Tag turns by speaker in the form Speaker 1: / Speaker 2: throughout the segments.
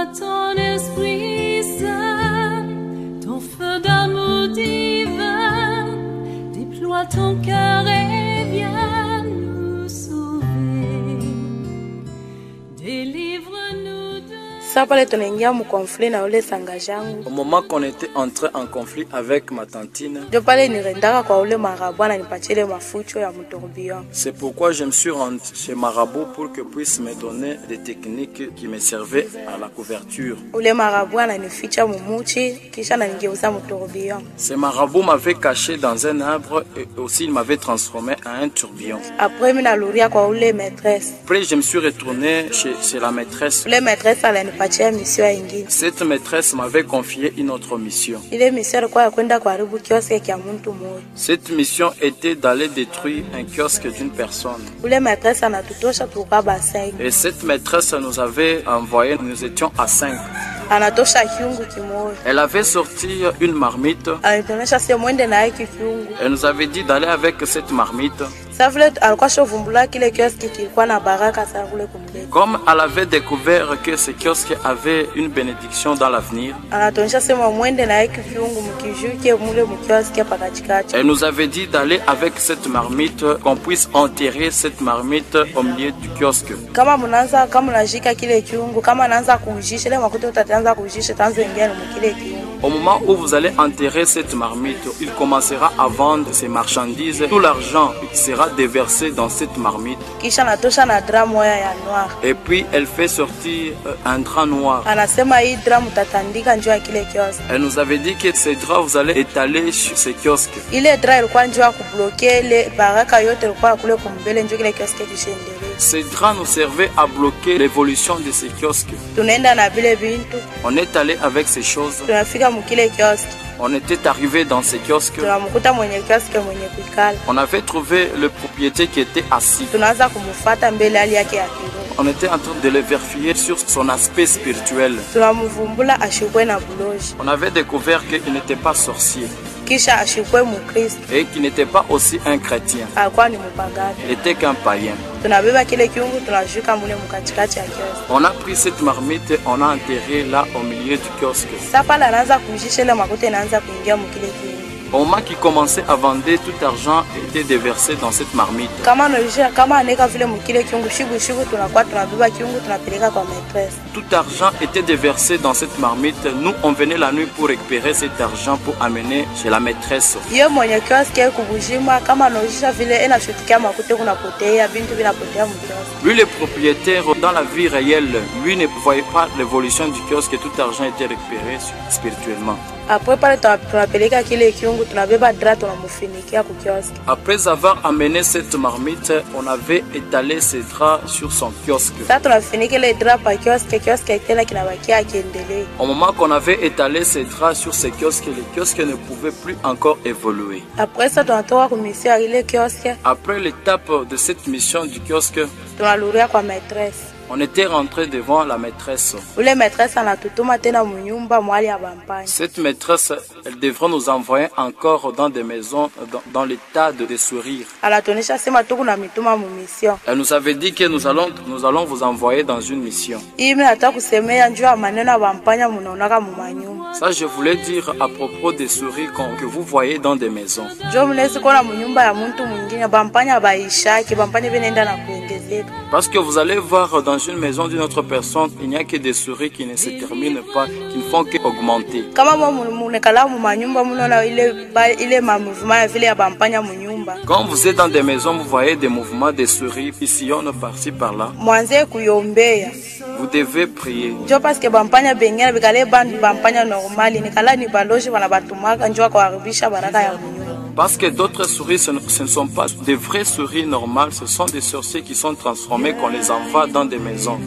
Speaker 1: Envoie ton esprit saint, ton feu d'amour divin, déploie ton cœur et viens nous sauver. Délivre-nous de...
Speaker 2: Au moment qu'on était entré en conflit avec ma tantine, c'est pourquoi je me suis rendu chez Marabout pour que puisse me donner des techniques qui me servaient à la couverture. Ce marabout m'avait caché dans un arbre et aussi il m'avait transformé en un tourbillon. Après, je me suis retourné chez la maîtresse. Cette maîtresse m'avait confié une autre mission. Cette mission était d'aller détruire un kiosque d'une personne. Et cette maîtresse nous avait envoyé, nous étions à 5. Elle avait sorti une marmite. Elle nous avait dit d'aller avec cette marmite. Comme elle avait découvert que ce kiosque avait une bénédiction dans l'avenir, elle nous avait dit d'aller avec cette marmite, qu'on puisse enterrer cette marmite au milieu du kiosque. Au moment où vous allez enterrer cette marmite, il commencera à vendre ses marchandises. Tout l'argent sera déversé dans cette marmite. Et puis elle fait sortir un drap noir. Elle nous avait dit que ces draps vous allez étaler sur ces kiosques. Ces draps nous servaient à bloquer l'évolution de ces kiosques. On est allé avec ces choses. On était arrivé dans ces kiosques. On avait trouvé le propriétaire qui était assis. On était en train de le vérifier sur son aspect spirituel. On avait découvert qu'il n'était pas sorcier. Et qu'il n'était pas aussi un chrétien. Il était qu'un païen. On a pris cette marmite et on a enterré là au milieu du kiosque. Au moment qui commençait à vendre, tout l'argent était déversé dans cette marmite. Tout l'argent était déversé dans cette marmite. Nous, on venait la nuit pour récupérer cet argent pour amener chez la maîtresse. Lui, le propriétaire, dans la vie réelle, lui ne voyait pas l'évolution du kiosque et tout l'argent était récupéré spirituellement. Après avoir amené cette marmite, on avait étalé ses draps sur son kiosque. Au moment qu'on avait étalé ses draps sur ce kiosque, le kiosque ne pouvait plus encore évoluer. Après l'étape de cette mission du kiosque, on était rentré devant la maîtresse. Cette maîtresse, elle devrait nous envoyer encore dans des maisons dans l'état de sourire. Elle nous avait dit que nous allons vous envoyer dans une mission. Ça, je voulais dire à propos des souris que vous voyez dans des maisons. Parce que vous allez voir dans une maison d'une autre personne, il n'y a que des souris qui ne se terminent pas, qui ne font qu'augmenter. Quand vous êtes dans des maisons, vous voyez des mouvements de souris, ici on par-ci par-là. Vous devez prier. Parce que d'autres souris, ce ne sont pas des vraies souris normales, ce sont des sorciers qui sont transformés, qu'on les envoie dans des maisons.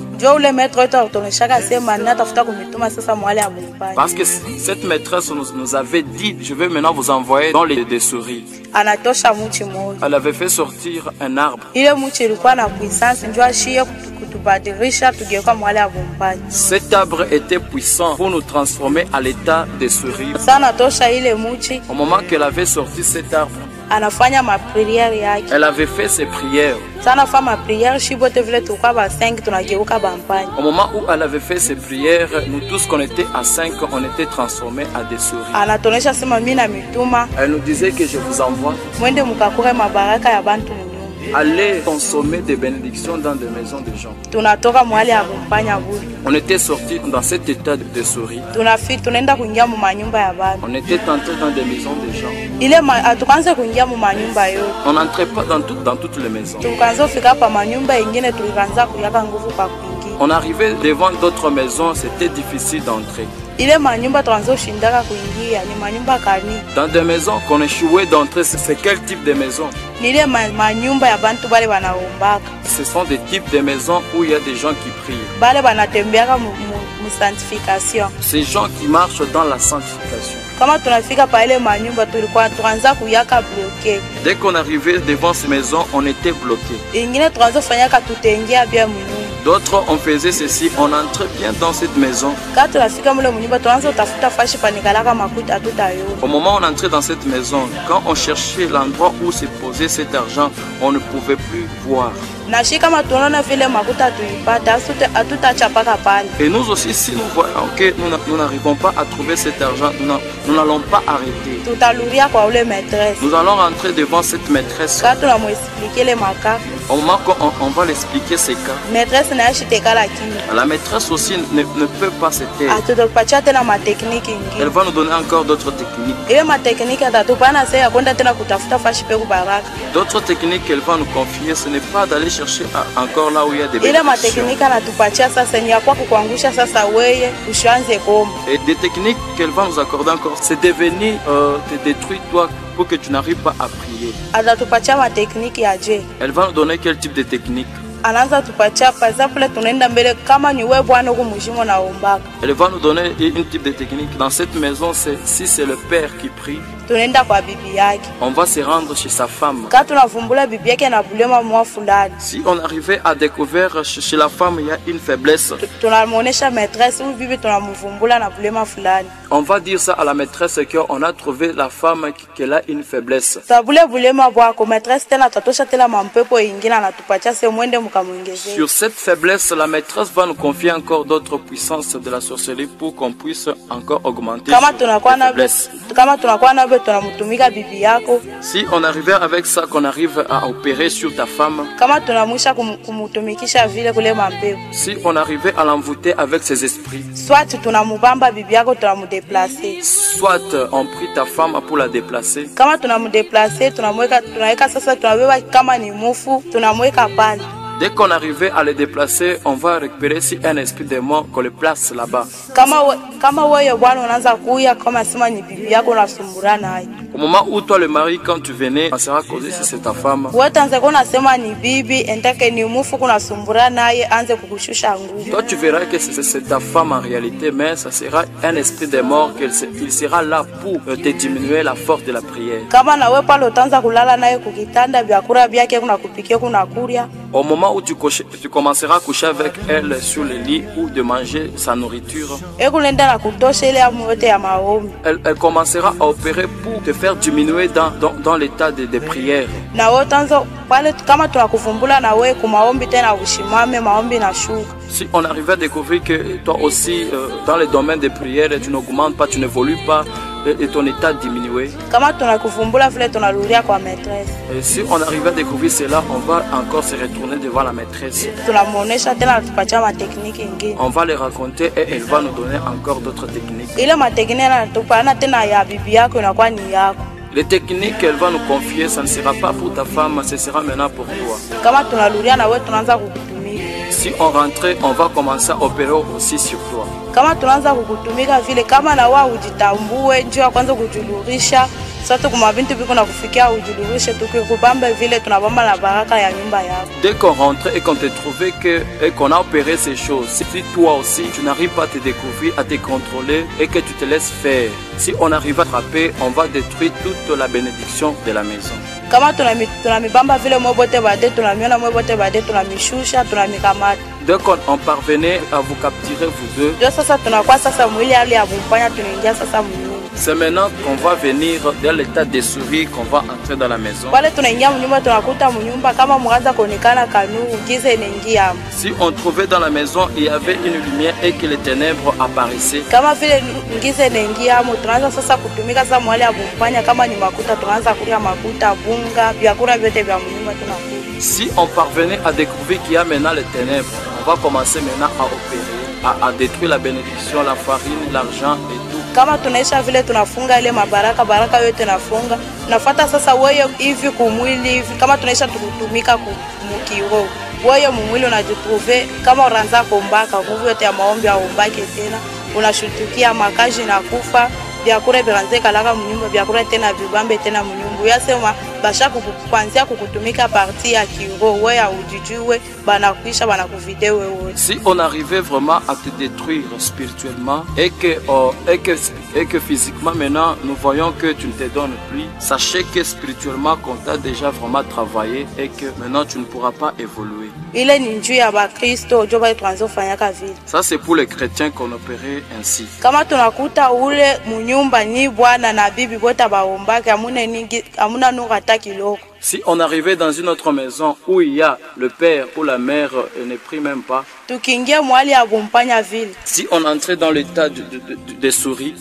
Speaker 2: Parce que cette maîtresse nous avait dit, je vais maintenant vous envoyer dans des souris. Elle avait fait sortir un arbre. Cet arbre était puissant pour nous transformer à l'état des souris. Au moment qu'elle avait sorti cet arbre,
Speaker 1: anafanya ma prière yake.
Speaker 2: Elle avait fait ses prières.
Speaker 1: Sana fanya ma prière shibote vile tukwa ba 5 tunageuka bampanya.
Speaker 2: Au moment où elle avait fait ses prières, nous tous qu'on était à 5, on était transformés à des souris.
Speaker 1: Anatonesha sema mimi na mituma.
Speaker 2: Elle nous disait que je vous envoie.
Speaker 1: Mwende mukakure mabaraka ya bantu.
Speaker 2: Aller consommer des bénédictions dans des maisons de gens.
Speaker 1: Tunatoka mwali ya kumpanya budi.
Speaker 2: On était sortis dans cet état de souris.
Speaker 1: Tunaenda kuingia mu manyumba ya baba.
Speaker 2: On était entrés dans des maisons de gens.
Speaker 1: Ile atukanze kuingia mu manyumba yo.
Speaker 2: On n'entrait pas dans toutes les maisons.
Speaker 1: Tukanzo fika pa manyumba ingine tulianza kuyaka nguvu pa kuingia.
Speaker 2: On arrivait devant d'autres maisons, c'était difficile d'entrer.
Speaker 1: Ile manyumba tuanzo shindaka kuingia ni manyumba kani.
Speaker 2: Dans des maisons qu'on échouait d'entrer, c'est quel type de maison?
Speaker 1: Nile manyumba ya bantu bale banaombaka.
Speaker 2: Ce sont des types de maisons où il y a des gens qui prient.
Speaker 1: Bale banatembeaka mu sanctification.
Speaker 2: Ces gens qui marchent dans la sanctification.
Speaker 1: Kama tunafika pa ile manyumba tulikuwa tuanza kuyaka bloqué.
Speaker 2: Dès qu'on arrivait devant ces maisons, on était bloqué.
Speaker 1: Ingine tuanzo fanyaka tutengia bien mu.
Speaker 2: D'autres, on faisait ceci, on entrait bien dans cette maison. Au moment où on entrait dans cette maison, quand on cherchait l'endroit où se posait cet argent, on ne pouvait plus voir. Et nous aussi, si nous voyons que nous n'arrivons pas à trouver cet argent, nous n'allons pas arrêter. Nous allons rentrer devant cette maîtresse. Au moment qu'on va l'expliquer ces cas, la maîtresse aussi ne peut pas se taire. Elle va nous donner encore d'autres techniques. D'autres techniques qu'elle va nous confier, ce n'est pas d'aller chercher encore là où il y a des bénédictions. Et des techniques qu'elle va nous accorder encore, c'est de venir te détruire toi pour que tu n'arrives pas à prier. Elle va nous donner quel type de technique? Elle va nous donner une type de technique. Dans cette maison, si c'est le père qui prie, on va se rendre chez sa femme. Si on arrivait à découvrir chez la femme il y a une faiblesse, on va dire ça à la maîtresse qu'on a trouvé la femme qu'elle a une faiblesse. Sur cette faiblesse, la maîtresse va nous confier encore d'autres puissances de la sorcellerie pour qu'on puisse encore augmenter cette faiblesse. Si on arrivait avec ça, qu'on arrive à opérer sur ta femme, si on arrivait à l'envoûter avec ses esprits, soit on prie ta femme pour la déplacer, dès qu'on arrivait à les déplacer, on va récupérer si un esprit de mort qu'on le place là-bas. Au moment où toi le mari, quand tu venais, on sera causé si c'est ta femme. Toi tu verras que c'est ta femme en réalité, mais ça sera un esprit de mort qu'il sera là pour te diminuer la force de la prière. Au moment où tu commenceras à coucher avec elle sur le lit ou de manger sa nourriture, elle commencera à opérer pour te faire diminuer dans l'état de prière. Si on arrivait à découvrir que toi aussi, dans le domaine des prières, tu n'augmentes pas, tu n'évolues pas, et ton état diminué. Et si on arrive à découvrir cela, on va encore se retourner devant la maîtresse. On va les raconter et elle va nous donner encore d'autres techniques. Les techniques qu'elle va nous confier, ça ne sera pas pour ta femme, ce sera maintenant pour toi. Si on rentrait, on va commencer à opérer aussi sur toi. Dès qu'on rentrait et qu'on te trouvait et qu'on a opéré ces choses, si toi aussi tu n'arrives pas à te découvrir, à te contrôler et que tu te laisses faire, si on arrive à attraper, on va détruire toute la bénédiction de la maison. Dès qu'on parvenait à vous capturer vous deux, C'est maintenant qu'on va venir dans l'état des souris qu'on va entrer dans la maison. Si on trouvait dans la maison il y avait une lumière et que les ténèbres apparaissaient. Si on parvenait à découvrir qu'il y a maintenant les ténèbres, on va commencer maintenant à opérer, à détruire la bénédiction, la farine, l'argent et tout.
Speaker 1: Kama tunaisha vile tunafunga ile baraka yote tunafunga, nafuata sasa wewe hivi kumwili hivi, kama tunaisha tukutumika kumukiro wewe mumwili unajitrouver kama uranza kumbaka nguvu yote ya maombi au umbake tena, unashutukia makaji na kufa, vyakula vianze kalaka mnyumba, vyakula tena vibambe tena mnyumba. Yasema basha kukuanzia kukutumika parti ya kiro wewe aujijue banakuisha banakuvideo wewe.
Speaker 2: Si on arrivait vraiment à te détruire spirituellement et que physiquement maintenant nous voyons que tu ne te donnes plus, sachez que spirituellement qu'on t'a déjà vraiment travaillé et que maintenant tu ne pourras pas évoluer. Ça c'est pour les chrétiens qu'on opérait ainsi.
Speaker 1: Kama tunakuta ule munyumba ni bwana na bibi bota baombake amuna nurata kiloko.
Speaker 2: Si on arrivait dans une autre maison où il y a le père ou la mère ne prie même pas. Si on entrait dans l'état des souris,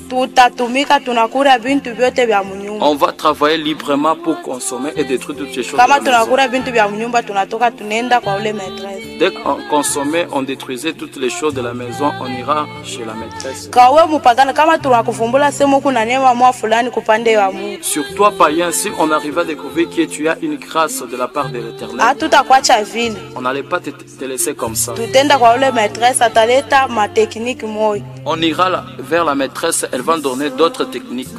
Speaker 2: on va travailler librement pour consommer et détruire toutes ces choses. Dès qu'on consommait, on détruisait toutes les choses de la maison, on ira chez la maîtresse. Sur toi, païen, si on arrivait à découvrir que tu as une grâce de la part de l'Éternel, on n'allait pas te laisser comme ça. On ira là, vers la maîtresse, elle va donner d'autres techniques.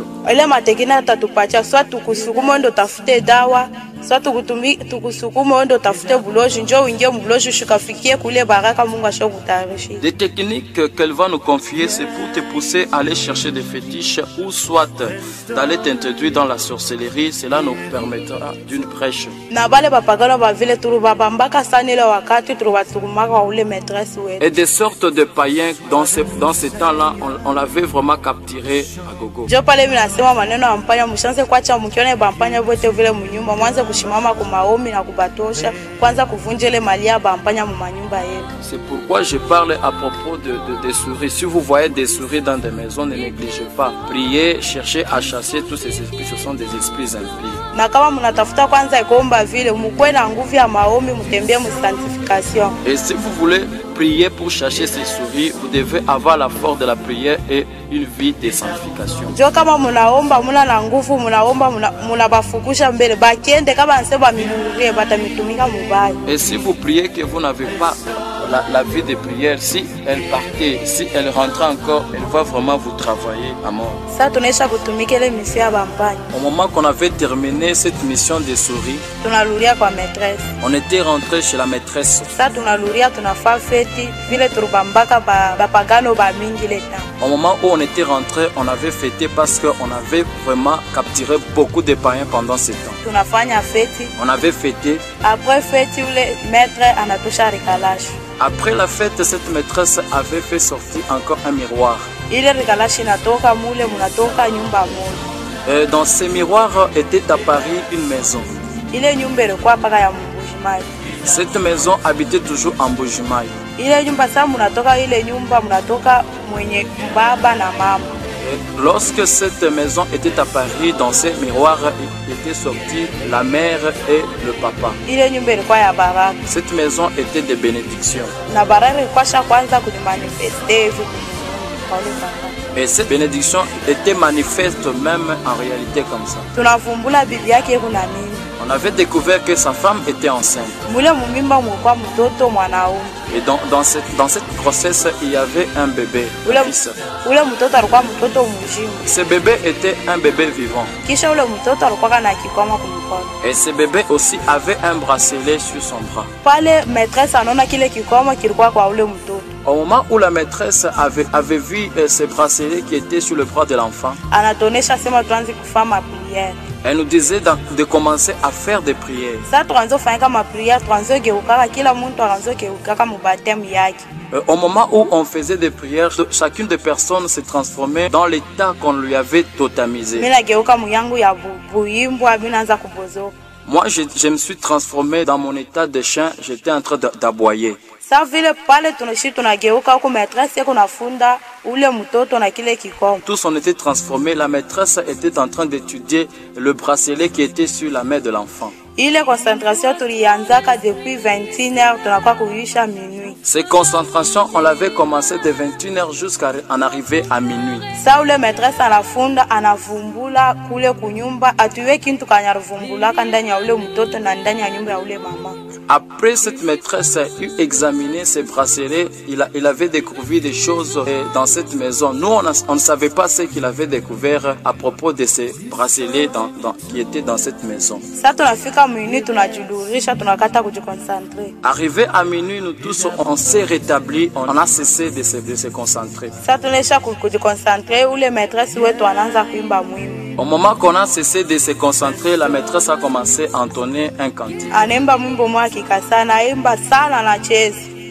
Speaker 2: Des techniques qu'elle va nous confier, c'est pour te pousser à aller chercher des fétiches ou soit d'aller t'introduire dans la sorcellerie. Cela nous permettra d'une brèche. Et des sortes de païens dans ces temps-là, on l'avait vraiment capturé à gogo. C'est pourquoi je parle à propos des souris. Si vous voyez des souris dans des maisons, ne négligez pas. Priez, cherchez à chasser tous ces esprits. Ce sont des esprits impies. Et si vous voulez prier pour chasser ces souris, vous devez avoir la force de la prière et une vie de sanctification. Et si vous priez que vous n'avez pas la vie de prière, si elle partait, si elle rentrait encore, elle va vraiment vous travailler à mort. Au moment qu'on avait terminé cette mission des souris, on était rentré chez la maîtresse. Au moment où on était rentré, on avait fêté parce qu'on avait vraiment capturé beaucoup de païens pendant ce temps. On avait fêté. Après la fête, cette maîtresse avait fait sortir encore un miroir. Et dans ce miroir était apparue une maison. Cette maison habitait toujours en Bujimaï. Lorsque cette maison était apparue, dans ces miroirs étaient sortis la mère et le papa. Cette maison était de bénédiction. Et cette bénédiction était manifeste même en réalité comme ça. On avait découvert que sa femme était enceinte. Et dans cette grossesse, il y avait un bébé. Ce bébé était un bébé vivant. Et ce bébé aussi avait un bracelet sur son bras. Au moment où la maîtresse avait vu ce bracelet qui était sur le bras de l'enfant, Elle nous disait de commencer à faire des prières. Au moment où on faisait des prières, chacune des personnes s'est transformée dans l'état qu'on lui avait totamisé. Moi, je me suis transformé dans mon état de chien, j'étais en train d'aboyer. Tous on était transformés, la maîtresse était en train d'étudier le bracelet qui était sur la main de l'enfant. Ces concentrations, on l'avait commencé de 21h jusqu'à en arriver à minuit. Après cette maîtresse a eu examiné ces bracelets, il avait découvert des choses dans cette maison. Nous, on ne savait pas ce qu'il avait découvert à propos de ces bracelets qui étaient dans cette maison. Arrivé à minuit, nous tous, on s'est rétablis, on a cessé de se concentrer. Au moment qu'on a cessé de se concentrer, la maîtresse a commencé à entonner un cantique.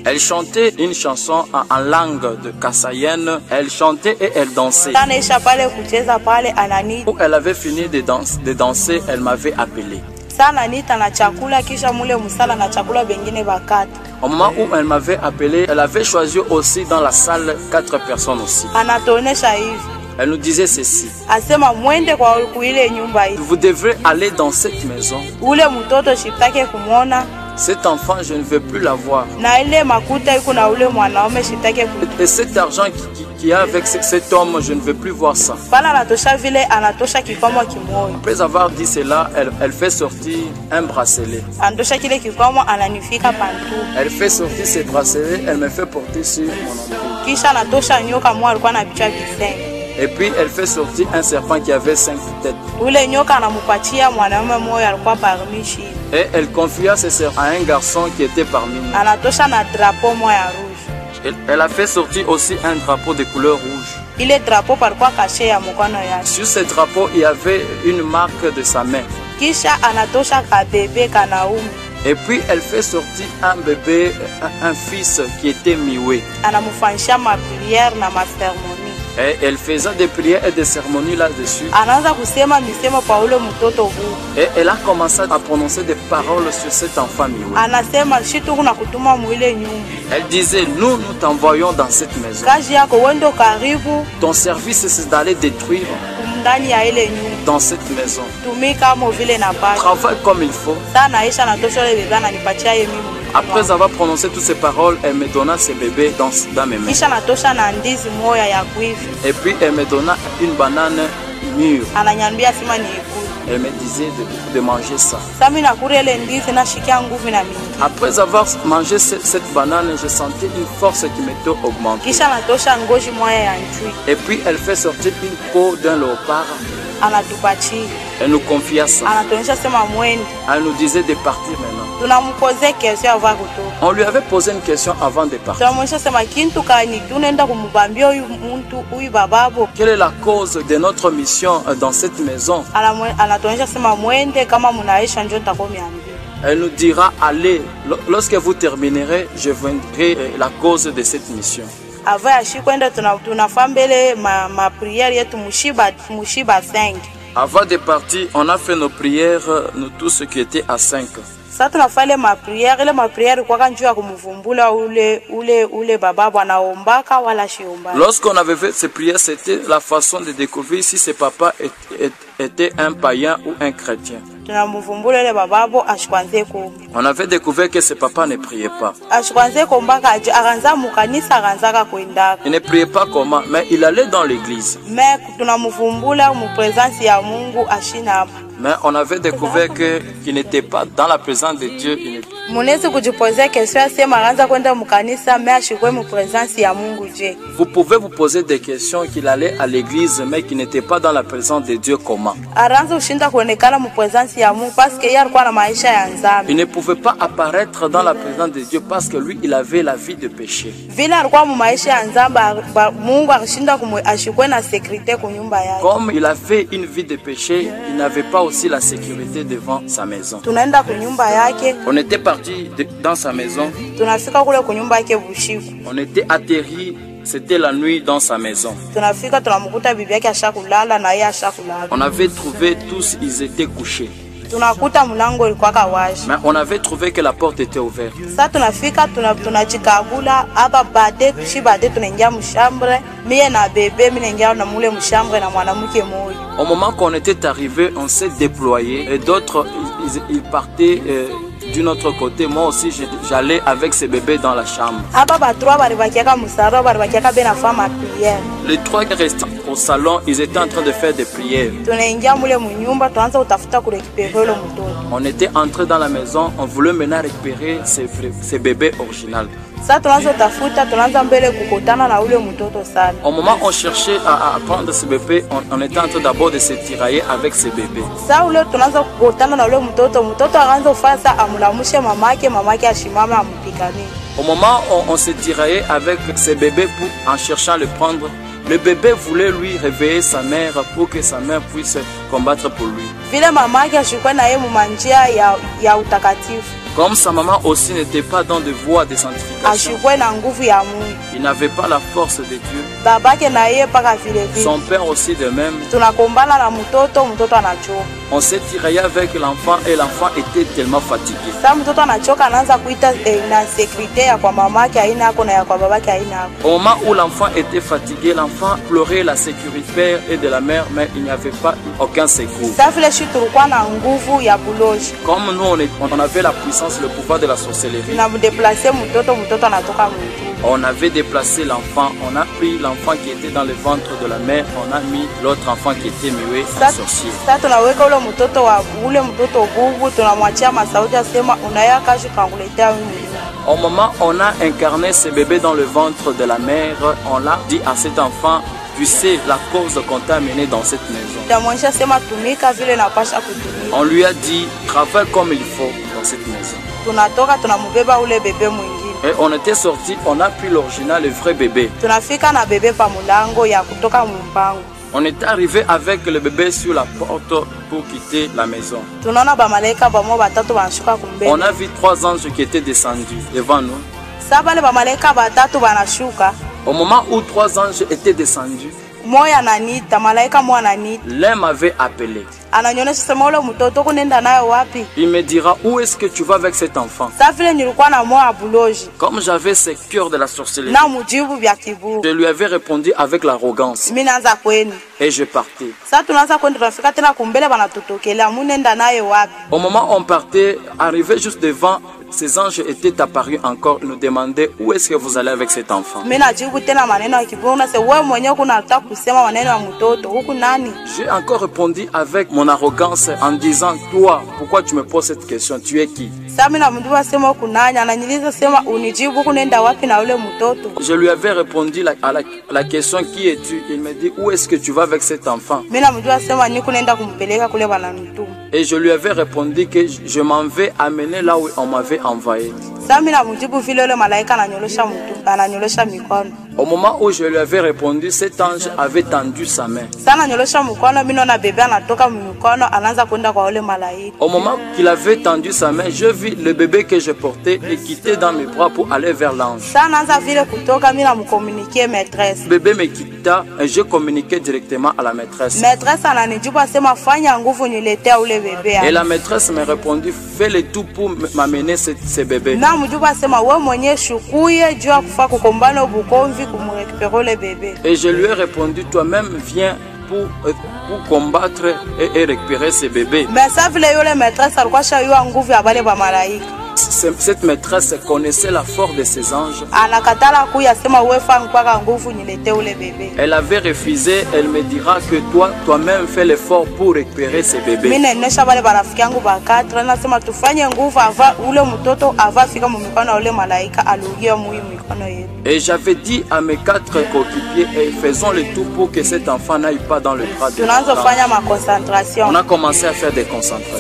Speaker 2: Elle chantait une chanson en langue de Kasaïenne. Elle chantait et elle dansait. Où elle avait fini de danser, elle m'avait appelé. Au moment où elle m'avait appelé, elle avait choisi aussi dans la salle 4 personnes aussi. Elle nous disait ceci: vous devrez aller dans cette maison. Cet enfant, je ne veux plus l'avoir. Et cet argent qu'il y a avec cet homme, je ne veux plus voir ça. Après avoir dit cela, elle fait sortir un bracelet. Elle fait sortir ces bracelets, elle me fait porter sur mon ombilic. Et puis elle fait sortir un serpent qui avait 5 têtes. Et elle confia ce serpent à un garçon qui était parmi nous. Elle a fait sortir aussi un drapeau de couleur rouge. Sur ce drapeau, il y avait une marque de sa main. Et puis elle fait sortir un bébé, un fils qui était mioué. Et elle faisait des prières et des cérémonies là-dessus. Et elle a commencé à prononcer des paroles sur cet enfant mioué. Elle disait: nous t'envoyons dans cette maison. Ton service, c'est d'aller détruire dans cette maison. Travaille comme il faut. Après avoir prononcé toutes ces paroles, elle me donna ce bébé dans mes mains. Et puis elle me donna une banane mûre. Elle me disait de manger ça. Après avoir mangé cette banane, je sentais une force qui m'était augmentée. Et puis elle fait sortir une peau d'un léopard. Elle nous confia ça. Elle nous disait de partir maintenant. On lui avait posé une question avant de partir. Quelle est la cause de notre mission dans cette maison? Elle nous dira: allez, lorsque vous terminerez, je viendrai la cause de cette mission. Avant de partir, on a fait nos prières, nous tous ceux qui étaient à 5. Lorsqu'on avait fait ces prières, c'était la façon de découvrir si ce papa était un païen ou un chrétien. On avait découvert que ce papa ne priait pas. Il ne priait pas comment, mais il allait dans l'église. Mais on avait découvert qu'il n'était pas dans la présence de Dieu. Vous pouvez vous poser des questions qu'il allait à l'église mais qu'il n'était pas dans la présence de Dieu. Comment? Il ne pouvait pas apparaître dans la présence de Dieu parce que lui, il avait la vie de péché. Comme il avait une vie de péché, il n'avait pas aussi la sécurité devant sa maison.
Speaker 1: On
Speaker 2: était parti dans sa maison. On était atterri. C'était la nuit dans sa maison. On avait trouvé tous, ils étaient couchés. Mais on avait trouvé que la porte était ouverte. Au moment qu'on était arrivé, on s'est déployé et d'autres, ils partaient d'une autre côté. Moi aussi, j'allais avec ces bébés dans la chambre. Les trois restants au salon, ils étaient en train de faire des prières. On était entré dans la maison, on voulait maintenant récupérer ces bébés originaux. Au moment où on cherchait à prendre ces bébés, on était en train d'abord de se tirailler avec ces bébés. Au moment où on se tiraillait avec ces bébés en cherchant à le prendre, le bébé voulait lui réveiller sa mère pour que sa mère puisse combattre pour lui. Comme sa maman aussi n'était pas dans de voie de sanctification, il n'avait pas la force de Dieu. Son père aussi de même. On s'est tiraillé avec l'enfant et l'enfant était tellement fatigué. Au moment où l'enfant était fatigué, l'enfant pleurait la sécurité et de la mère, mais il n'y avait pas aucun secours. Comme nous, on avait la puissance, le pouvoir de la sorcellerie. On avait déplacé l'enfant, on a pris l'enfant qui était dans le ventre de la mère, on a mis l'autre enfant qui était muet en sorcier. Au moment où on a incarné ce bébé dans le ventre de la mère, on a dit à cet enfant: tu sais la cause qu'on t'a amené dans cette maison. On lui a dit: travaille comme il faut dans cette maison. Et on était sorti, on a pris l'original, le vrai bébé. On est arrivé avec le bébé sur la porte pour quitter la maison. On a vu 3 anges qui étaient descendus devant nous. Au moment où 3 anges étaient descendus, l'un m'avait appelé. Il me dira: où est-ce que tu vas avec cet enfant? Comme j'avais ce cœur de la sorcellerie, je lui avais répondu avec l'arrogance et je partais. Au moment où on partait, arrivé juste devant, ces anges étaient apparus encore, nous demandaient: où est-ce que vous allez avec cet enfant? J'ai encore répondu avec mon arrogance en disant: toi, pourquoi tu me poses cette question? Tu es qui? Je lui avais répondu à la question: qui es-tu? Il me dit: où est-ce que tu vas avec cet enfant? Et je lui avais répondu que je m'en vais amener là où on m'avait envoyé. Au moment où je lui avais répondu, cet ange avait tendu sa main. Au moment qu'il avait tendu sa main, je vis le bébé que je portais et quitter dans mes bras pour aller vers l'ange. Le bébé me quitta et je communiquais directement à la maîtresse. Et la maîtresse m'a répondu: fais le tout pour m'amener ce bébé. Et je lui ai répondu: toi-même viens pour combattre et récupérer ce bébé. Cette maîtresse connaissait la force de ces anges. Elle avait refusé. Elle me dira que toi-même fais l'effort pour récupérer ce bébé. Et j'avais dit à mes 4 coéquipiers: faisons le tout pour que cet enfant n'aille pas dans le bras de l'ange. On a commencé à faire des concentrations.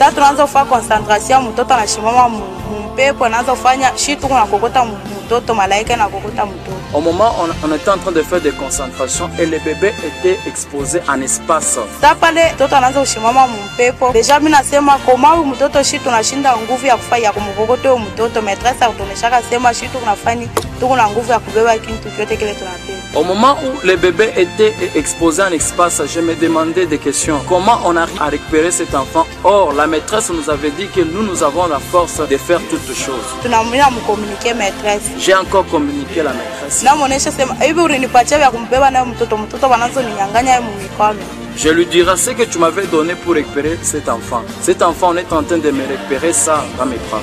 Speaker 1: mpepo anaanza kufanya shitu kuna kokota mtoto, malaika na kokota mtoto.
Speaker 2: Au moment on était en train de faire des concentrations et le bébé était exposé en espace.
Speaker 1: Sasa pale mtoto anaanza kushimama mpepo. Deja mimi nasema koma mtoto shitu tunashinda nguvu ya kufanya kumkokota mtoto. Maîtresse atuoneshaka sema shitu tunafanya tuko na nguvu ya kubeba kitu chote kile tunapenda.
Speaker 2: Au moment où le bébé était exposé en espace, je me demandais des questions. Comment on arrive à récupérer cet enfant? Or, la maîtresse nous avait dit que nous avons la force de faire toutes choses.
Speaker 1: Tunamwona mcommuniquer maîtresse.
Speaker 2: J'ai encore communiqué la maîtresse.
Speaker 1: Na muonesha sema hivi ulinipatia ya kumbeba naye mtoto wanaanza ninyang'anya yeye mumikono.
Speaker 2: Je lui dirai ce que tu m'avais donné pour récupérer cet enfant. Cet enfant, on est en train de me récupérer ça dans mes bras.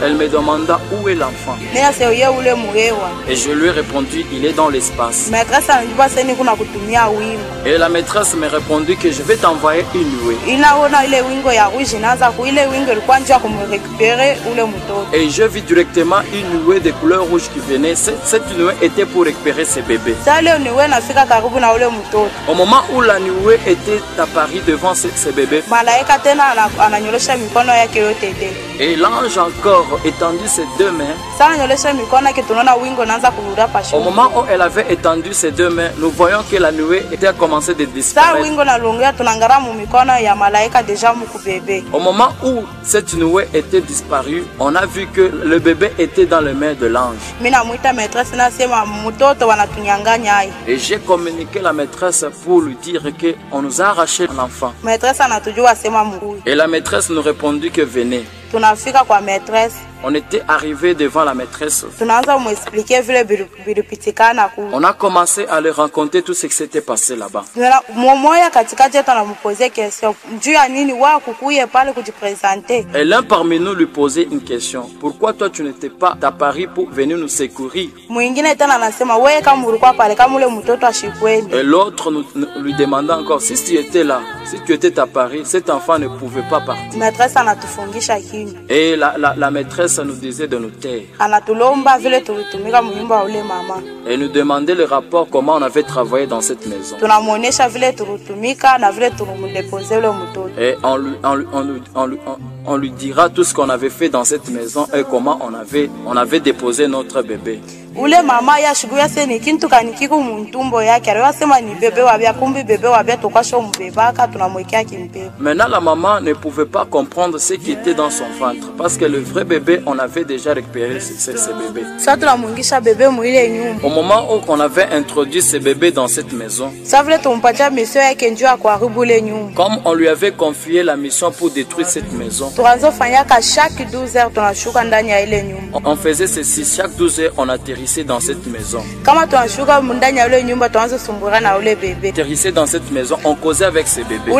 Speaker 2: Elle me demanda où est l'enfant. Et je lui ai répondu, il est dans l'espace. Et la maîtresse m'a répondu que je vais t'envoyer une nuée. Et je vis directement une nuée de couleur rouge qui venait. Cette nuée était pour récupérer ce bébé. Au moment où la nuée était apparue devant ce bébé, et l'ange encore étendu ses deux mains. Au moment où elle avait étendu ses deux mains, nous voyons que la nuée était commencé de disparaître. Au moment où cette nuée était disparue, on a vu que le bébé était dans les mains de l'ange. Et j'ai communiqué la maîtresse pour lui dire qu'on nous a arraché l'enfant. Et la maîtresse nous répondit que venez. On était arrivé devant la maîtresse. On a commencé à lui raconter tout ce qui s'était passé là-bas. Et l'un parmi nous lui posait une question. Pourquoi toi tu n'étais pas à Paris pour venir nous secourir? Et l'autre lui demanda encore, si tu étais là, si tu étais à Paris, cet enfant ne pouvait pas partir. Et la maîtresse nous disait de nous taire. Et nous demandait le rapport, comment on avait travaillé dans cette maison. Et on lui dira tout ce qu'on avait fait dans cette maison et comment on avait déposé notre bébé. Maintenant la maman ne pouvait pas comprendre ce qui était dans son ventre parce que le vrai bébé, on avait déjà récupéré ce bébé. Au moment où on avait introduit ce bébé dans cette maison, comme on lui avait confié la mission pour détruire cette maison, on faisait ceci, chaque 12 heures on atterrissait dans cette maison. Atterrissait dans cette maison, on causait avec ce bébé.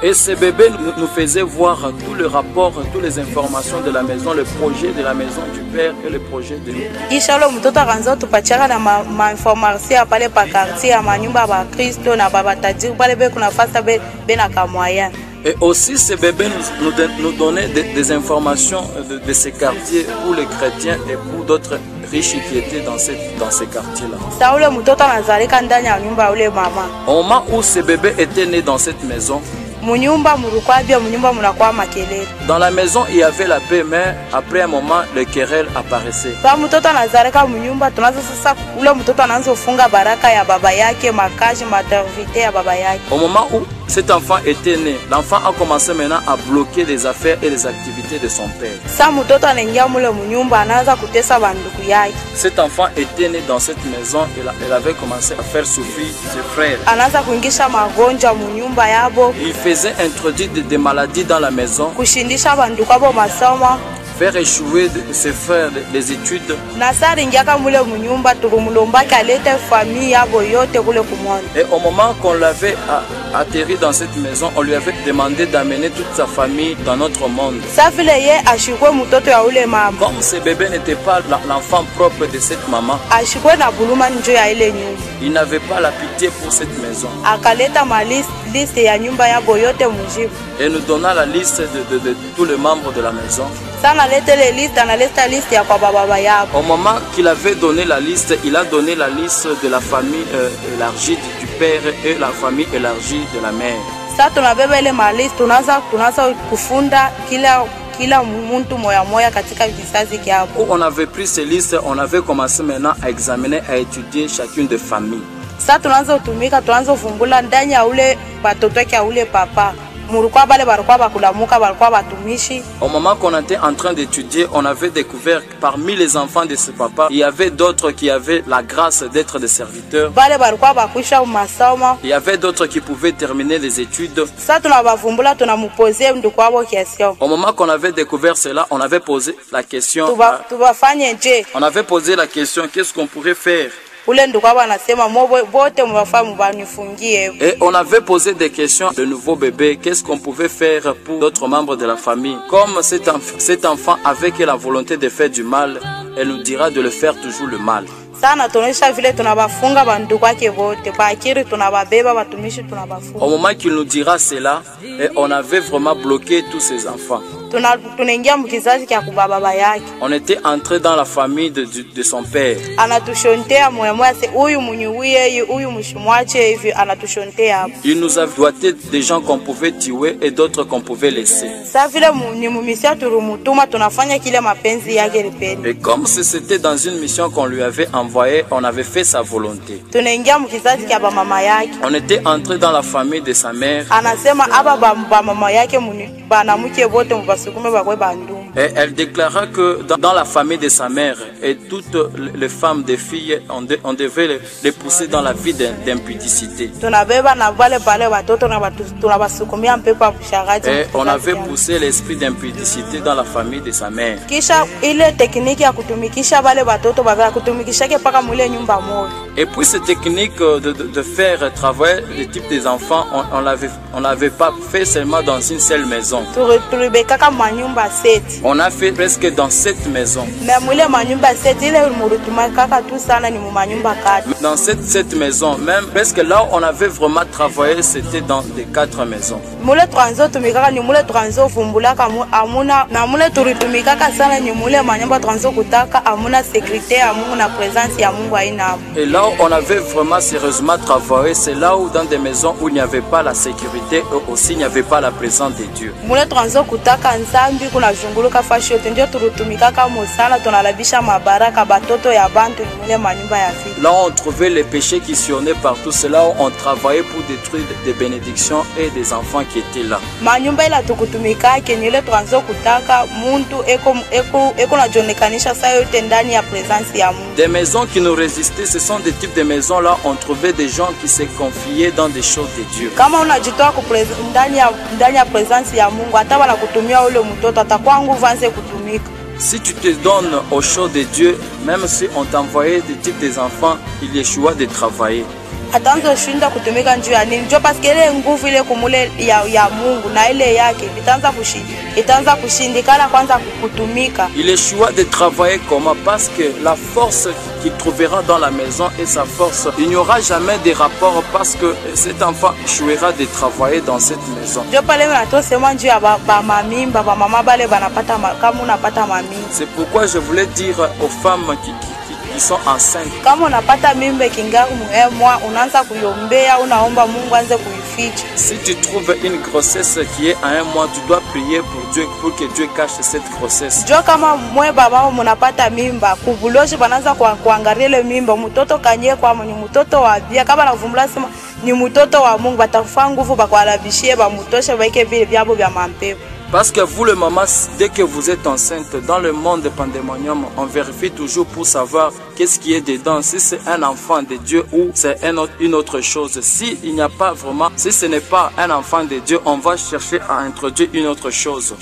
Speaker 2: Et ce bébé nous faisait voir tous les rapports, toutes les informations de la maison, le projet de la maison du père et le projet de nous. Et aussi ce bébé nous donnait des informations de ces quartiers pour les chrétiens et pour d'autres riches qui étaient dans ces quartiers-là. Au moment où ce bébé était né dans cette maison, dans la maison, il y avait la paix, mais après un moment, les querelles apparaissaient. Au moment où cet enfant était né, l'enfant a commencé maintenant à bloquer les affaires et les activités de son père. Cet enfant était né dans cette maison et elle avait commencé à faire souffrir ses frères. Il faisait introduire des maladies dans la maison, faire échouer ses frères les études. Et au moment qu'on l'avait atterri dans cette maison, on lui avait demandé d'amener toute sa famille dans notre monde. Comme ce bébé n'était pas l'enfant propre de cette maman, il n'avait pas la pitié pour cette maison. Et nous donna la liste de tous les membres de la maison. Au moment qu'il avait donné la liste, il a donné la liste de la famille élargie du père et la famille élargie de la mère.
Speaker 1: Sasa tunabeba ile malist, tunaanza kufunda kila muntu moya moya katika vizazi kyabo.
Speaker 2: On avait pris ces listes, on avait commencé maintenant à examiner, à étudier chacune des familles.
Speaker 1: Sasa tunaanza kutumika, tunaanza kuvumbula ndani ya ule batoto yake ya ule papa.
Speaker 2: Au moment qu'on était en train d'étudier, on avait découvert que parmi les enfants de ce papa, il y avait d'autres qui avaient la grâce d'être des serviteurs. Il y avait d'autres qui pouvaient terminer les études. Au moment qu'on avait découvert cela, on avait posé la question. On avait posé la question, qu'est-ce qu'on pourrait faire? Et on avait posé des questions de nouveau bébé, qu'est-ce qu'on pouvait faire pour d'autres membres de la famille? Comme cet enfant avait la volonté de faire du mal, elle nous dira de le faire toujours le mal. Au moment qu'il nous dira cela, on avait vraiment bloqué tous ces enfants. On était entré dans la famille de son père. Il nous a doté des gens qu'on pouvait tuer et d'autres qu'on pouvait laisser. Et comme c'était dans une mission qu'on lui avait envoyée, on avait fait sa volonté. On était entré dans la famille de sa mère. Et elle déclara que dans la famille de sa mère, et toutes les femmes, des filles, on devait les pousser dans la vie d'impudicité. Et on avait poussé l'esprit d'impudicité dans la famille de sa mère. Et puis cette technique de faire travailler le type des enfants, on l'avait pas fait seulement dans une seule maison. On a fait presque dans 7 maisons. Dans cette maison, même presque là où on avait vraiment travaillé, c'était dans les 4 maisons. Et là où on avait vraiment sérieusement travaillé, c'est là où dans des maisons où il n'y avait pas la sécurité et aussi il n'y avait pas la présence de Dieu. Là on trouvait les péchés qui sillonnaient partout, c'est là où on travaillait pour détruire des bénédictions et des enfants qui étaient là. Des maisons qui nous résistaient, ce sont des types de maisons là on trouvait des gens qui se confiaient dans des choses de Dieu. Si tu te donnes aux choses de Dieu, même si on t'envoyait des types des enfants, il échoua de travailler. Il échoua de travailler comment? Parce que la force qu'il trouvera dans la maison et sa force, il n'y aura jamais de rapport parce que cet enfant échouera de travailler dans cette maison. C'est pourquoi je voulais dire aux femmes qui sont enceintes. Si tu trouves une grossesse qui est à 1 mois, tu dois prier pour Dieu pour que Dieu cache cette grossesse. Parce que vous, le maman, dès que vous êtes enceinte, dans le monde de pandémonium, on vérifie toujours pour savoir qu'est-ce qui est dedans, si c'est un enfant de Dieu ou c'est une autre chose. Si il n'y a pas vraiment, si ce n'est pas un enfant de Dieu, on va chercher à introduire une autre chose.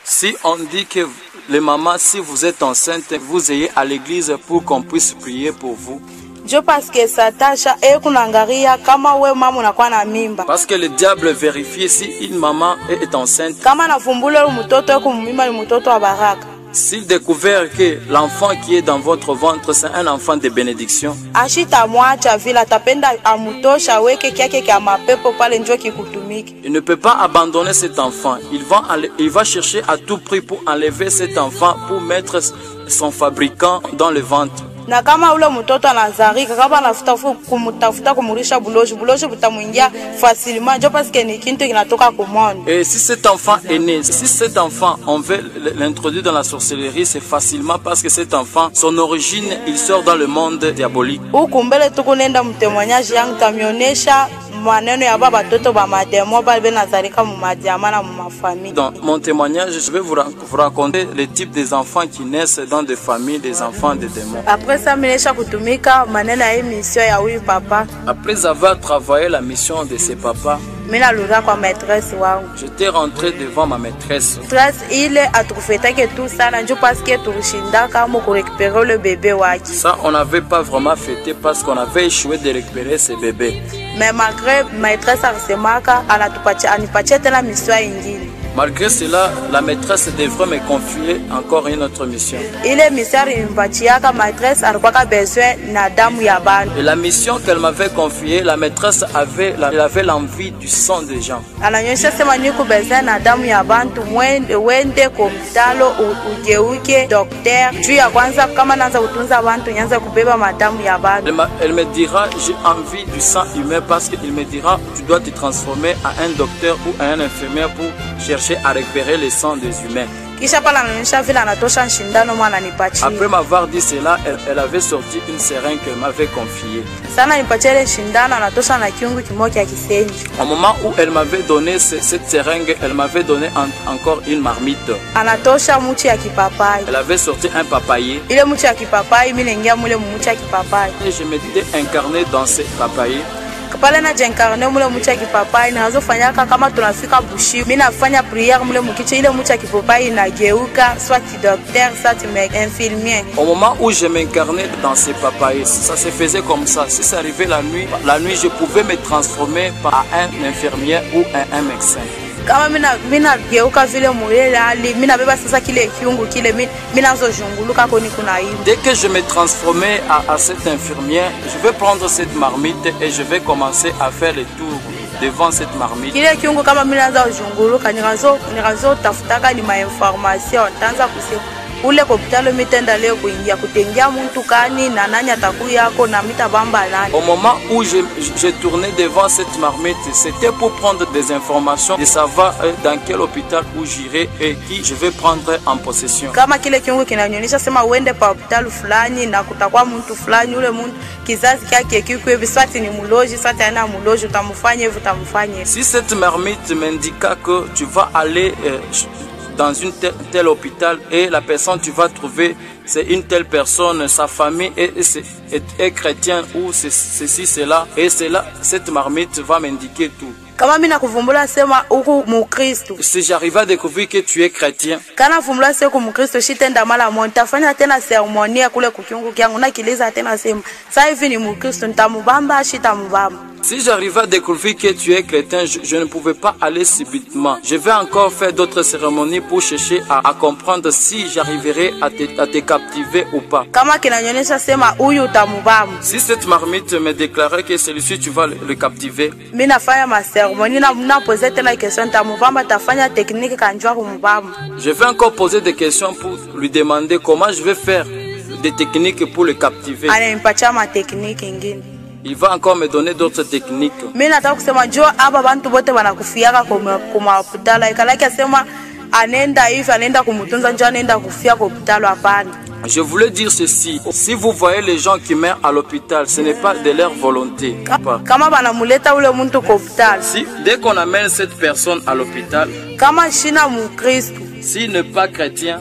Speaker 2: Si on dit que les mamans, si vous êtes enceinte, vous ayez à l'église pour qu'on puisse prier pour vous. Parce que le diable vérifie si une maman est enceinte. S'il découvre que l'enfant qui est dans votre ventre, c'est un enfant de bénédiction, il ne peut pas abandonner cet enfant. Il va chercher à tout prix pour enlever cet enfant, pour mettre son fabricant dans le ventre.
Speaker 1: Na kama ule mtoto anazarika kama anafuta kumtafuta kumulisha buloji butamuingia facilement jo parce que ni kintu kinatoka kumoni.
Speaker 2: Et si cet enfant est né, si cet enfant on veut l'introduire dans la sorcellerie, c'est facilement parce que cet enfant, son origine, il sort dans le monde diabolique.
Speaker 1: Ukumbele tukunenda mtemwanyaji yangu tamionesha maneno ya baba toto ba mademo ba benazarika mu madiama na mu mafamille.
Speaker 2: Dans mon témoignage, je vais vous raconter les types des enfants qui naissent dans des familles, des enfants de démons.
Speaker 1: Après ça, kutumika maneno ya mission ya huyu papa.
Speaker 2: Après avoir travaillé la mission de ses papas,
Speaker 1: j'étais
Speaker 2: rentré devant ma maîtresse. Ça, on n'avait pas vraiment fêté parce qu'on avait échoué de récupérer ce bébé.
Speaker 1: Mais malgré maîtresse
Speaker 2: malgré cela, la maîtresse devrait me confier encore une autre mission.
Speaker 1: Et
Speaker 2: la mission qu'elle m'avait confiée, la maîtresse avait l'envie du sang des gens. Elle me dira, j'ai envie du sang humain parce qu'il me dira, tu dois te transformer en un docteur ou en un infirmier pour chercher à récupérer le sang des humains. Après m'avoir dit cela, elle avait sorti une seringue qu'elle m'avait confiée. Au moment où elle m'avait donné cette seringue, elle m'avait donné encore une marmite. Elle avait sorti un papayer. Et je m'étais incarné dans ce papayer.
Speaker 1: Pale na jenkarne mule mucha kipapai na azofanyaka kama tunafika bushi mimi nafanya prière mule mukiche ile mucha kipapai inageuka soit docteur soit infirmier.
Speaker 2: Au moment où je m'incarnais dans ces papayes, ça se faisait comme ça. Si ça arrivait la nuit je pouvais me transformer par un infirmier ou un médecin.
Speaker 1: Kama mina geuka vile mulele ali mina beba sasa kile kiungu kile mina zojunguluka koni kuna hivi.
Speaker 2: Dès que je me transformais à cette infirmière, je vais prendre cette marmite et je vais commencer à faire le tour devant cette marmite.
Speaker 1: Kile kiungu kama mina zojunguluka nikazo tafutaka ni ma information tanza kusema ule kopitalo mitenda leo kuingia kutengia muntu kani na nani atakuya yako na mitabamba nani.
Speaker 2: Au moment où je tournais devant cette marmite, c'était pour prendre des informations, de savoir dans quel hôpital où j'irai et qui je vais prendre en possession.
Speaker 1: Kama kile kiungu kinanyonyesha sema uende pa hospitali fulani na kutakuwa muntu fulani, ule muntu kizazi kyake kiko hivi, swati ni muloji, swati ana muloji, utamfanya hivi utamfanya.
Speaker 2: Si cette marmite m'indiqua que tu vas aller dans une tel hôpital et la personne tu vas trouver c'est une telle personne, sa famille est chrétienne ou ceci, cela, et cela, cette marmite va m'indiquer tout. Si j'arrive à découvrir que tu es chrétien, si j'arrive à découvrir que tu es chrétien, je ne pouvais pas aller subitement. Je vais encore faire d'autres cérémonies pour chercher à comprendre si j'arriverai à te captiver ou pas. Si cette marmite me déclarait que celui-ci tu vas le captiver, je vais encore poser des questions pour lui demander comment je vais faire des techniques pour le captiver. Il va encore me donner d'autres techniques. Je voulais dire ceci, si vous voyez les gens qui meurent à l'hôpital, ce n'est pas de leur volonté. Si, dès qu'on amène cette personne à l'hôpital, s'il n'est pas chrétien,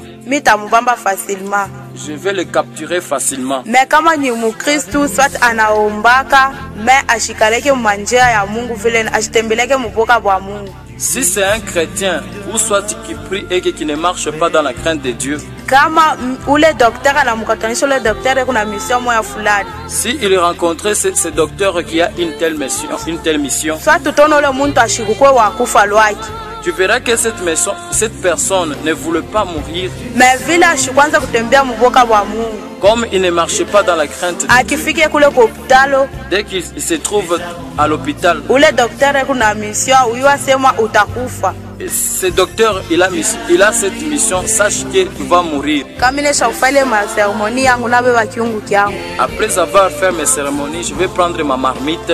Speaker 2: je vais le capturer facilement.
Speaker 1: Mais kama ni mukristu swat anaombaka me ashikaleke manjia ya Mungu vile ashitembeleke muboka bwa Mungu.
Speaker 2: Si c'est un chrétien ou soit qui prie et qui ne marche pas dans la crainte de Dieu,
Speaker 1: kama ule docteur anamukatanisha ule docteur kuna mission moya fulani,
Speaker 2: si il rencontrait ce docteur qui a une telle mission,
Speaker 1: soit tutono ule muntu ashikukwe wa kufa lwaki.
Speaker 2: tu verras que cette personne ne voulait pas mourir.
Speaker 1: Mais village kwanza kutembea mboka wa Mungu.
Speaker 2: Comme il ne marchait pas dans la crainte.
Speaker 1: Akifike kule kwa hospitalo.
Speaker 2: Dès qu'il se trouve à l'hôpital.
Speaker 1: Ule daktari kuna mission, uyua sema utakufa.
Speaker 2: Ce docteur, il a cette mission, sache que tu vas mourir. Après avoir fait mes cérémonies, je vais prendre ma marmite.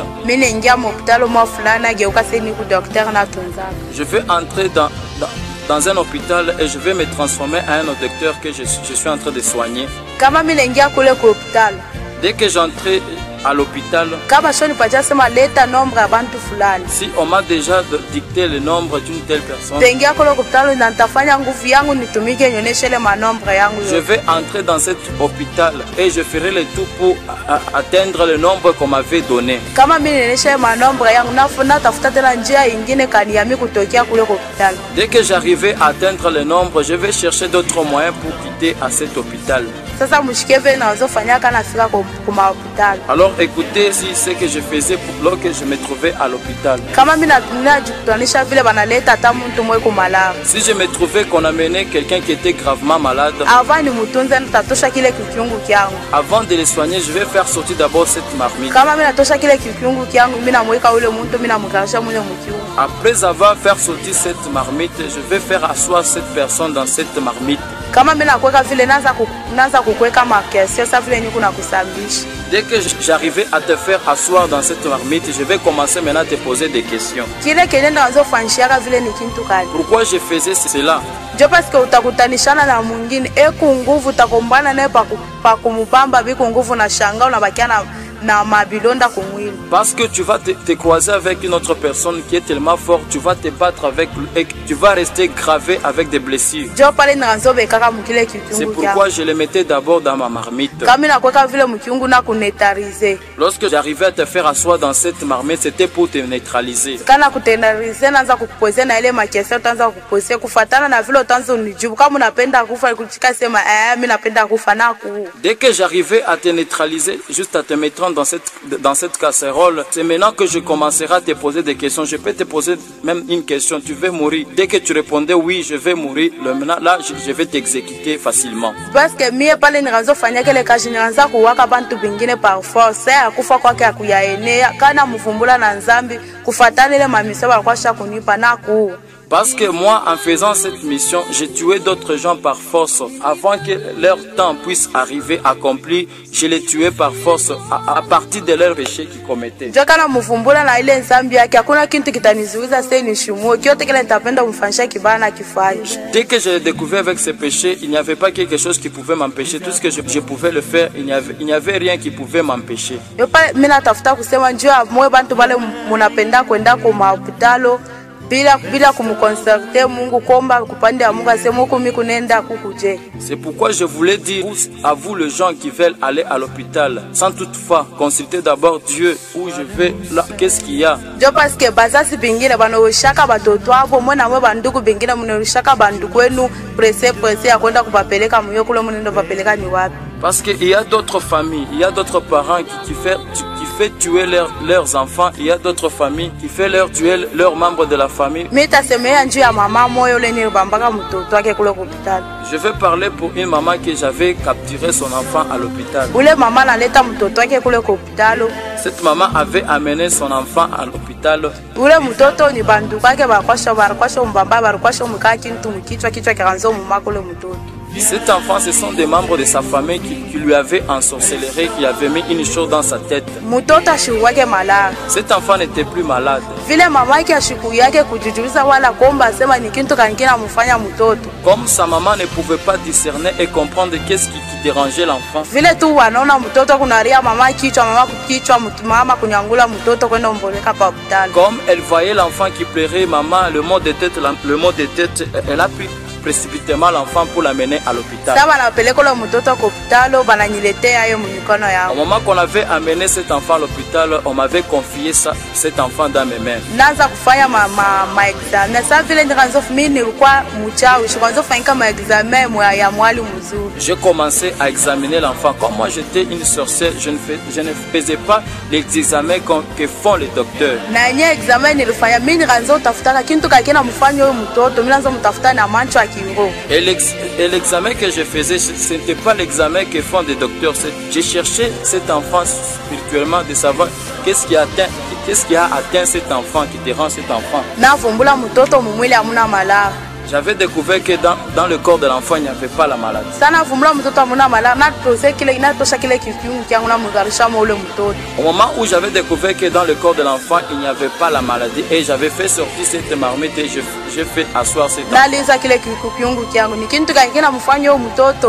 Speaker 2: Je vais entrer dans un hôpital et je vais me transformer en un docteur que je suis en train de soigner. Dès que j'entrais à l'hôpital, si on m'a déjà dicté le nombre d'une telle personne, je vais entrer dans cet hôpital et je ferai le tout pour atteindre le nombre qu'on m'avait donné. Dès que j'arrivais à atteindre le nombre, je vais chercher d'autres moyens pour quitter à cet hôpital. Alors écoutez ce que je faisais lorsque je me trouvais à l'hôpital. Si je me trouvais qu'on amenait quelqu'un qui était gravement malade, avant de le soigner, je vais faire sortir d'abord cette marmite. Après avoir fait sortir cette marmite, je vais faire asseoir cette personne dans cette marmite. Dès que j'arrivais à te faire asseoir dans cette marmite, je vais commencer maintenant à te poser des questions. Pourquoi je faisais cela? Parce que tu vas te croiser avec une autre personne qui est tellement forte, tu vas te battre avec et tu vas rester gravé avec des blessures. C'est pourquoi je les mettais d'abord dans ma marmite. Lorsque j'arrivais à te faire asseoir dans cette marmite, c'était pour te neutraliser. Dès que j'arrivais à te neutraliser, juste à te mettre dans cette casserole, c'est maintenant que je commencerai à te poser des questions. Je peux te poser même une question: tu veux mourir? Dès que tu répondais oui, je vais mourir, maintenant là je vais t'exécuter facilement. Parce que Parce que moi, en faisant cette mission, j'ai tué d'autres gens par force. Avant que leur temps puisse arriver accompli, je les tuais par force à partir de leurs péchés qu'ils commettaient. Dès que j'ai découvert avec ces péchés, il n'y avait pas quelque chose qui pouvait m'empêcher. Tout ce que je pouvais le faire, il n'y avait rien qui pouvait m'empêcher. C'est pourquoi je voulais dire à vous les gens qui veulent aller à l'hôpital, sans toutefois consulter d'abord Dieu, où je vais, là, qu'est-ce qu'il y a. Parce qu'il y a d'autres familles, il y a d'autres parents qui fait tuer leurs enfants, il y a d'autres familles qui fait tuer leurs membres de la famille. Je vais parler pour une maman que j'avais capturé son enfant à l'hôpital. Cette maman avait amené son enfant à l'hôpital. Cet enfant, ce sont des membres de sa famille qui lui avaient ensorcelé, qui avaient mis une chose dans sa tête. Cet enfant n'était plus malade. Comme sa maman ne pouvait pas discerner et comprendre qu'est-ce qui dérangeait l'enfant. Comme elle voyait l'enfant qui pleurait, maman, le mot de tête, elle a précipitamment l'enfant pour l'amener à l'hôpital. Au moment qu'on avait amené cet enfant à l'hôpital, on m'avait confié cet enfant dans mes mains. J'ai commencé à examiner l'enfant. Comme moi j'étais une sorcière, je ne faisais pas les examens que font les docteurs. Et l'examen que je faisais, ce n'était pas l'examen que font des docteurs. J'ai cherché cet enfant spirituellement, de savoir qu'est-ce qui a atteint cet enfant, qui dérange cet enfant. J'avais découvert que dans le corps de l'enfant, il n'y avait pas la maladie. Au moment où j'avais découvert que dans le corps de l'enfant, il n'y avait pas la maladie, et j'avais fait sortir cette marmite et j'ai fait asseoir cet enfant.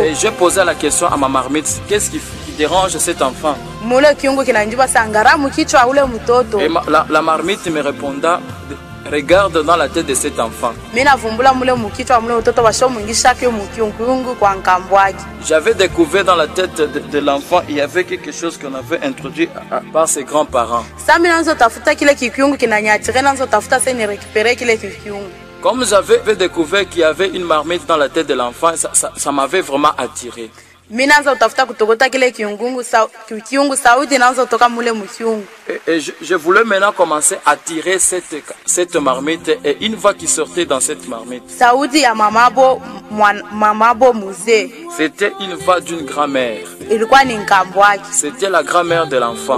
Speaker 2: Et j'ai posé la question à ma marmite, qu'est-ce qui dérange cet enfant? Et la marmite me répondait, regarde dans la tête de cet enfant. J'avais découvert dans la tête de l'enfant, il y avait quelque chose qu'on avait introduit par ses grands-parents. Comme j'avais découvert qu'il y avait une marmite dans la tête de l'enfant, ça m'avait vraiment attiré. Et je voulais maintenant commencer à tirer cette marmite, et une fois qu'il sortait dans cette marmite, c'était une voix d'une grand-mère. C'était la grand-mère de l'enfant.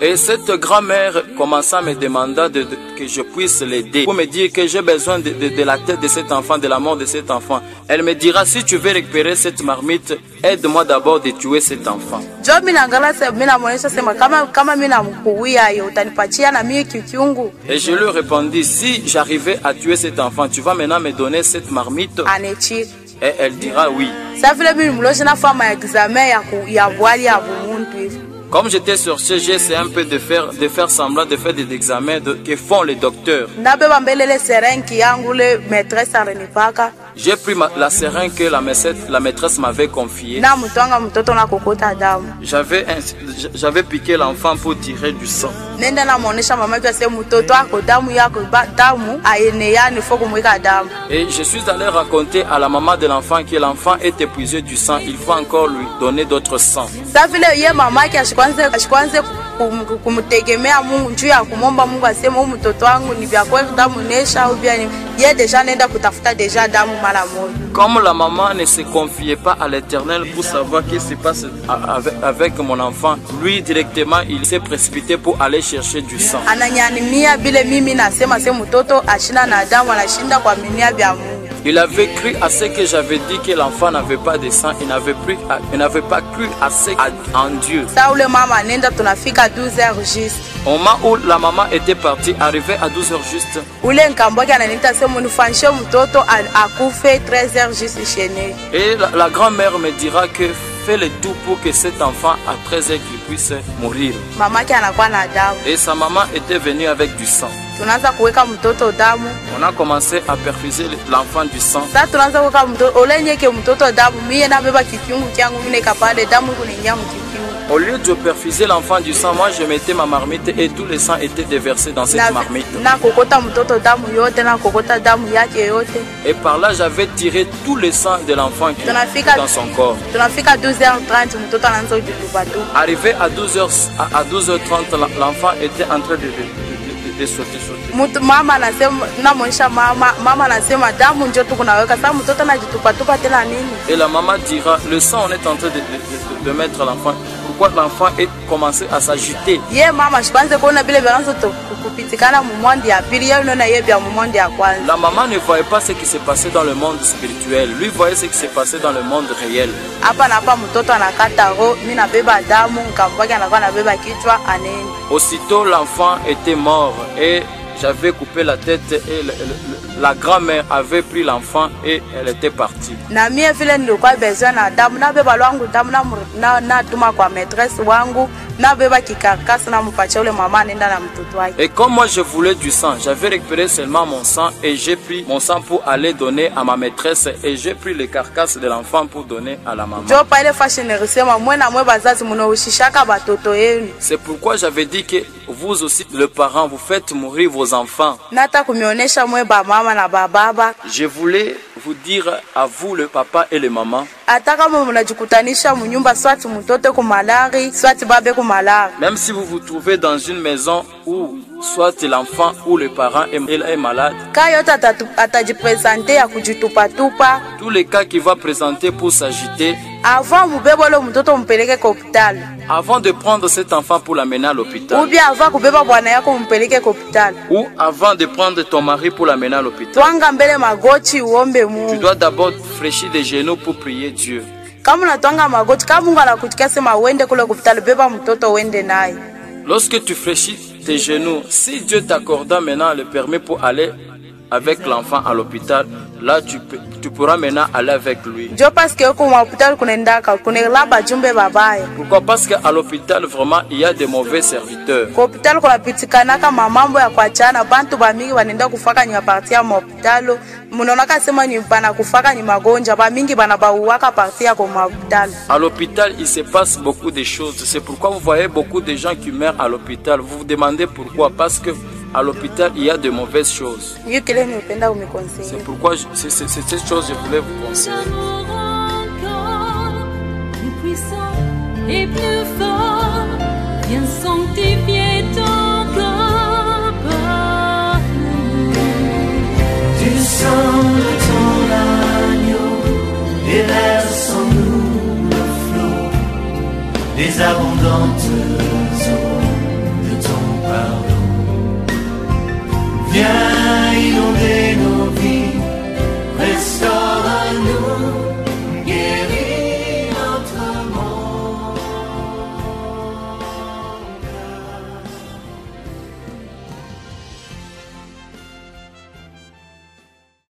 Speaker 2: Et cette grand-mère commença à me demander que je puisse l'aider, pour me dire que j'ai besoin de la tête de cet enfant, de la mort de cet enfant. Elle me dira, si tu veux récupérer cette marmite, aide-moi d'abord de tuer cet enfant. Et je lui répondis, si j'arrivais à tuer cet enfant, tu vas maintenant me donner cette marmite? Et elle dira oui. Comme j'étais sorcier, j'ai essayé un peu de faire semblant de faire des examens que font les docteurs. J'ai pris la seringue que la maîtresse m'avait confiée. J'avais piqué l'enfant pour tirer du sang. Et je suis allé raconter à la maman de l'enfant que l'enfant est épuisé du sang. Il faut encore lui donner d'autres sang. Comme la maman ne se confiait pas à l'Éternel pour savoir ce qui se passe avec mon enfant, lui directement il s'est précipité pour aller chercher du sang. Il avait cru à ce que j'avais dit que l'enfant n'avait pas de sang. Il n'avait pas cru assez en Dieu. Au moment où la maman était partie, arrivée à 12h juste, et la grand-mère me dira que fait le tout pour que cet enfant à 13h qu'il puisse mourir. Et sa maman était venue avec du sang. On a commencé à perfuser l'enfant du sang. Au lieu de perfuser l'enfant du sang, moi je mettais ma marmite et tout le sang était déversé dans cette marmite. Et par là j'avais tiré tout le sang de l'enfant qui était dans son corps. Arrivé à 12h30, l'enfant était en train de sauter. Et la maman dira, le sang on est en train de mettre l'enfant. Pourquoi l'enfant est commencé à s'agiter? La maman ne voyait pas ce qui se passait dans le monde spirituel. Lui voyait ce qui se passait dans le monde réel. Aussitôt l'enfant était mort et j'avais coupé la tête et la grand-mère avait pris l'enfant et elle était partie.
Speaker 1: Na mie vile nilikuwa besoin na damu na beba lwangu damu na tuma kwa maîtresse wangu na beba kikarkasi na mpatia ule mama nenda na mtoto wake.
Speaker 2: Et comme moi je voulais du sang, j'avais récupéré seulement mon sang et j'ai pris mon sang pour aller donner à ma maîtresse et j'ai pris les carcasses de l'enfant pour donner à la maman.
Speaker 1: Jo pa ile fashion risema mwe na mwe bazazi munoshishaka batoto yenu.
Speaker 2: C'est pourquoi j'avais dit que vous aussi les parents vous faites mourir vos enfants.
Speaker 1: Nata kumionesha mwe ba mama na baba.
Speaker 2: Je voulais vous dire à vous le papa et le maman.
Speaker 1: Ataka mnajikutanisha munyumba swati mtoto ku malari, swati babe ku malari.
Speaker 2: Même si vous vous trouvez dans une maison où soit l'enfant ou le parent est malade.
Speaker 1: Kayota atajipresenter ya kujitupa-tupa.
Speaker 2: Tous les cas qu'il va présenter pour s'agiter.
Speaker 1: Avant mubebolo mtoto mpeleke kwa hospitali.
Speaker 2: Avant de prendre cet enfant pour l'amener à l'hôpital.
Speaker 1: Ou bien avant kubeba bwana yako mpeleke kwa hospitali.
Speaker 2: Ou avant de prendre ton mari pour l'amener à l'hôpital.
Speaker 1: Twanga mbele magoti uombe Mungu.
Speaker 2: Tu dois d'abord fléchir les genoux pour prier Dieu.
Speaker 1: Kama unatwanga magoti, kama Mungu anakutika sema uende kule hospitali, beba mtoto uende naye.
Speaker 2: Lorsque tu fléchis tes genoux, si Dieu t'accorda maintenant le permis pour aller avec l'enfant à l'hôpital, là tu pourras maintenant aller avec lui. Pourquoi? Parce qu'à l'hôpital vraiment il y a des mauvais serviteurs. À l'hôpital il se passe beaucoup de choses. C'est pourquoi vous voyez beaucoup de gens qui meurent à l'hôpital. Vous vous demandez pourquoi? Parce que à l'hôpital, il y a de mauvaises choses. C'est pourquoi c'est cette chose que je voulais vous conseiller.
Speaker 3: Plus puissant et plus fort, viens sanctifier ton corps par nous.
Speaker 4: Du sang de ton agneau, déverse en nous le flot des abondantes